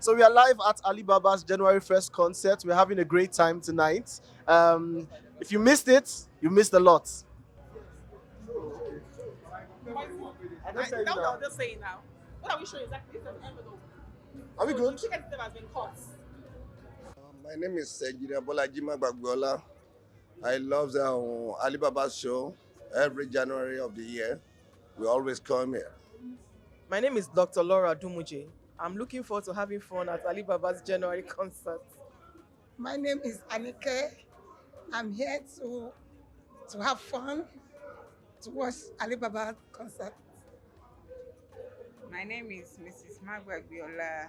So we are live at Alibaba's January 1st concert. We're having a great time tonight. If you missed it, you missed a lot. That's what I was just saying now. What are we showing exactly? It's an envelope. Are we So good? the ticket system has been cut. My name is Engineer Bolajima Bagbola. I love the Alibaba's show every January of the year. We always come here. My name is Dr. Laura Dumuje. I'm looking forward to having fun at Alibaba's January concert. My name is Anike. I'm here to have fun, to watch Alibaba concert. My name is Mrs. Magwagwiola.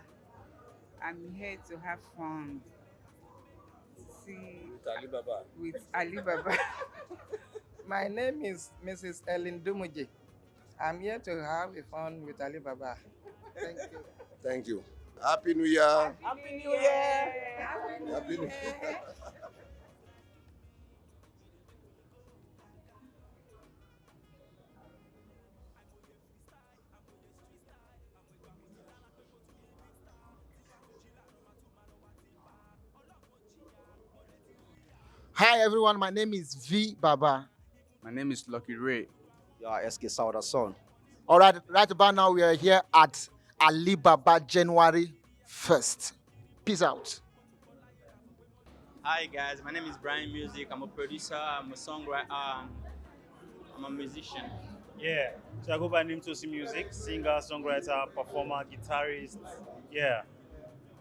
I'm here to have fun. See With Alibaba. with Alibaba. My name is Mrs. Ellen Dumuje. I'm here to have fun with Alibaba. Thank you. Thank you. Happy New Year. Happy New Year! Happy New Year. Hi everyone, my name is V Baba. My name is Lucky Ray. Yeah, SK Sauda Son. All right about now we are here at Alibaba January 1st. Peace out. Hi guys, my name is Brian Music. I'm a producer, I'm a songwriter, I'm a musician. Yeah, so I go by name Tosi Music, singer, songwriter, performer, guitarist. Yeah,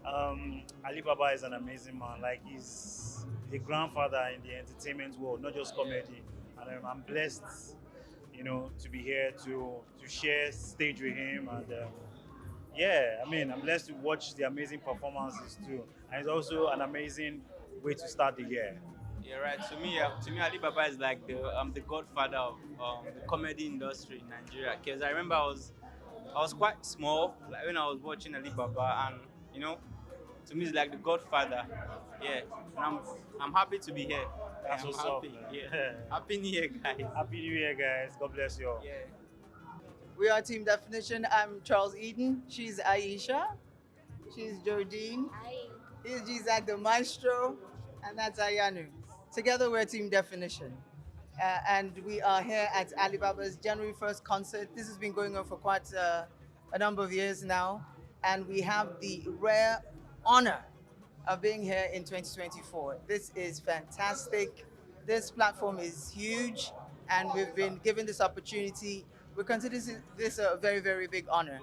Alibaba is an amazing man. Like he's a grandfather in the entertainment world, not just comedy. And I'm blessed, to be here to share stage with him. And yeah, I mean, I'm blessed to watch the amazing performances too. And it's also an amazing way to start the year. Yeah, right. To me, Alibaba is like the godfather of the comedy industry in Nigeria. Because I remember I was quite small, like when I was watching Alibaba, and to me, it's like the godfather. Yeah, and I'm happy to be here. That's I'm what's up. happy. Man. Yeah. Happy New Year, guys. Happy New Year, guys. God bless you all. Yeah. We are Team Definition. I'm Charles Eden. She's Aisha. She's Jordine. He's Gizak the Maestro. And that's Ayanu. Together we're Team Definition. And we are here at Alibaba's January 1st concert. This has been going on for quite a number of years now. And we have the rare honor of being here in 2024. This is fantastic. This platform is huge, and we've been given this opportunity. We consider this a very, very big honor.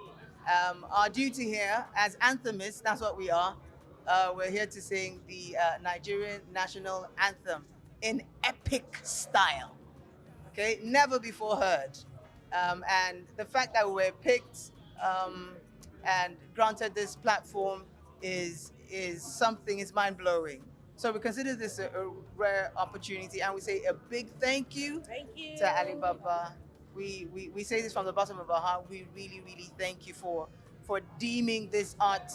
Our duty here as anthemists, that's what we are. We're here to sing the Nigerian national anthem in epic style. Okay, never before heard. And the fact that we're picked and granted this platform is something, is mind-blowing. So we consider this a rare opportunity, and we say a big thank you to Alibaba. We say this from the bottom of our heart. We really, really thank you for deeming this art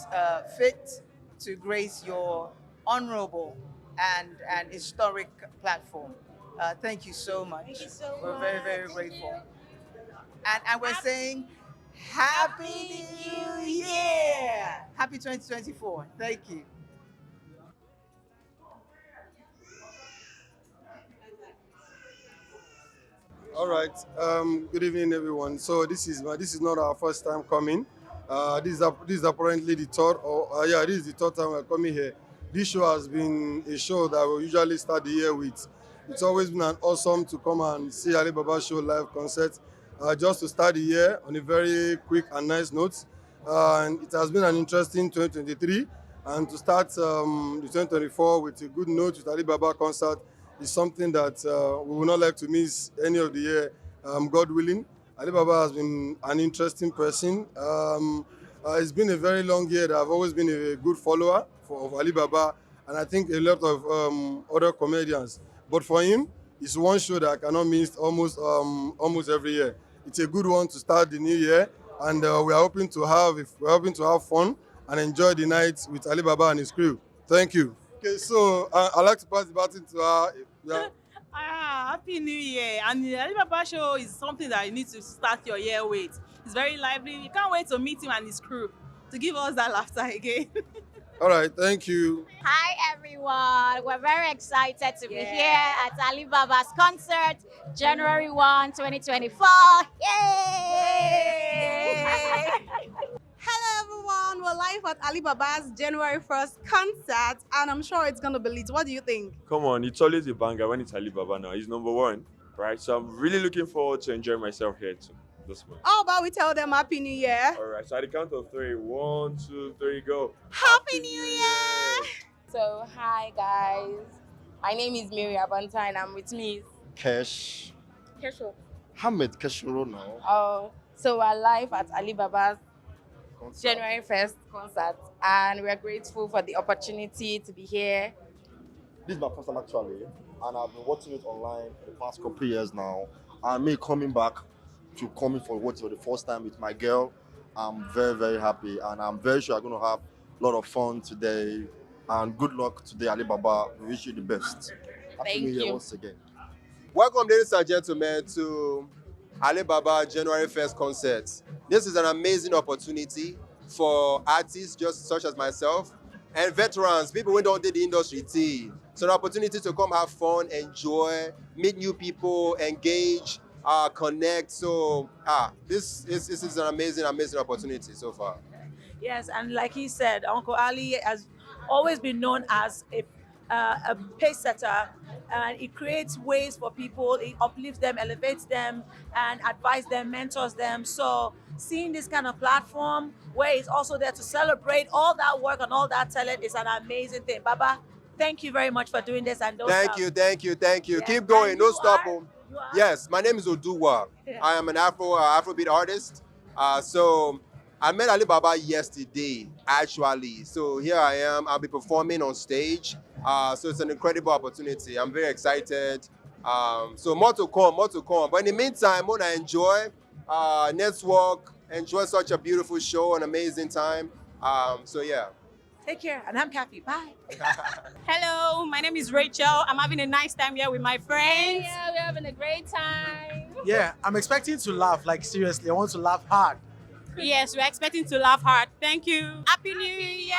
fit to grace your honorable and historic platform. Thank you so much. Thank you so We're much. very, very grateful. And we're saying Happy New Year! Happy 2024. Thank you. All right. Good evening, everyone. So this is not our first time coming. This is apparently the third, this is the third time we're coming here. This show has been a show that we usually start the year with. It's always been an awesome to come and see Alibaba show live concert. Just to start the year on a very quick and nice note. And it has been an interesting 2023. And to start the 2024 with a good note with Alibaba concert is something that we will not like to miss any of the year, God willing. Alibaba has been an interesting person. It's been a very long year that I've always been a good follower of Alibaba, and I think a lot of other comedians. But for him, it's one show that I cannot miss almost every year. It's a good one to start the new year, and we're hoping to have fun and enjoy the night with Alibaba and his crew. Thank you. Okay, so I'd like to pass the baton to her. Yeah. Happy New Year. And the Alibaba show is something that you need to start your year with. It's very lively. You can't wait to meet him and his crew. to give us that laughter again. All right, thank you. Hi everyone, we're very excited to be here at Alibaba's concert, January 1, 2024. Yay! Hello everyone, we're live at Alibaba's January 1st concert and I'm sure it's gonna be lit. What do you think? Come on, it's always a banger when it's Alibaba now. He's number one, right? So I'm really looking forward to enjoying myself here too this month. How about we tell them Happy New Year? All right, so at the count of three, 1, 2, 3, go. Happy New Year! So, hi guys. My name is Mary Abanta and I'm with me. Kesh. Kesho. Hamid Keshuro now. Oh, so we're live at Alibaba's January 1st concert and we're grateful for the opportunity to be here. This is my first time actually, and I've been watching it online for the past couple of years now. And me coming back to coming for what for the first time with my girl, I'm very, very happy, and I'm very sure I'm going to have a lot of fun today. And good luck today, Alibaba. We wish you the best. Happy New Year once again. Welcome, ladies and gentlemen, to Alibaba January 1st concert. This is an amazing opportunity for artists just such as myself and veterans, people who don't do the industry team. So an opportunity to come have fun, enjoy, meet new people, engage, connect. So this is an amazing opportunity so far. Yes, and like he said, Uncle Ali has always been known as a pace setter, and he creates ways for people, he uplifts them, elevates them, and advises them, mentors them. So seeing this kind of platform where he's also there to celebrate all that work and all that talent is an amazing thing. Baba, thank you very much for doing this. And Thank you. Keep going, no stop. Yes, my name is Oduwa. Yeah. I am an Afrobeat artist. So I met Alibaba yesterday, actually. So here I am. I'll be performing on stage. So it's an incredible opportunity. I'm very excited. So more to come. But in the meantime, I want to enjoy, network, enjoy such a beautiful show, an amazing time. So yeah. Take care, and I'm Kathy. Bye. Hello, my name is Rachel. I'm having a nice time here with my friends. Yeah, we're having a great time. Yeah, I'm expecting to laugh. Like seriously, I want to laugh hard. Yes, we're expecting to laugh hard. Thank you. Happy New Year!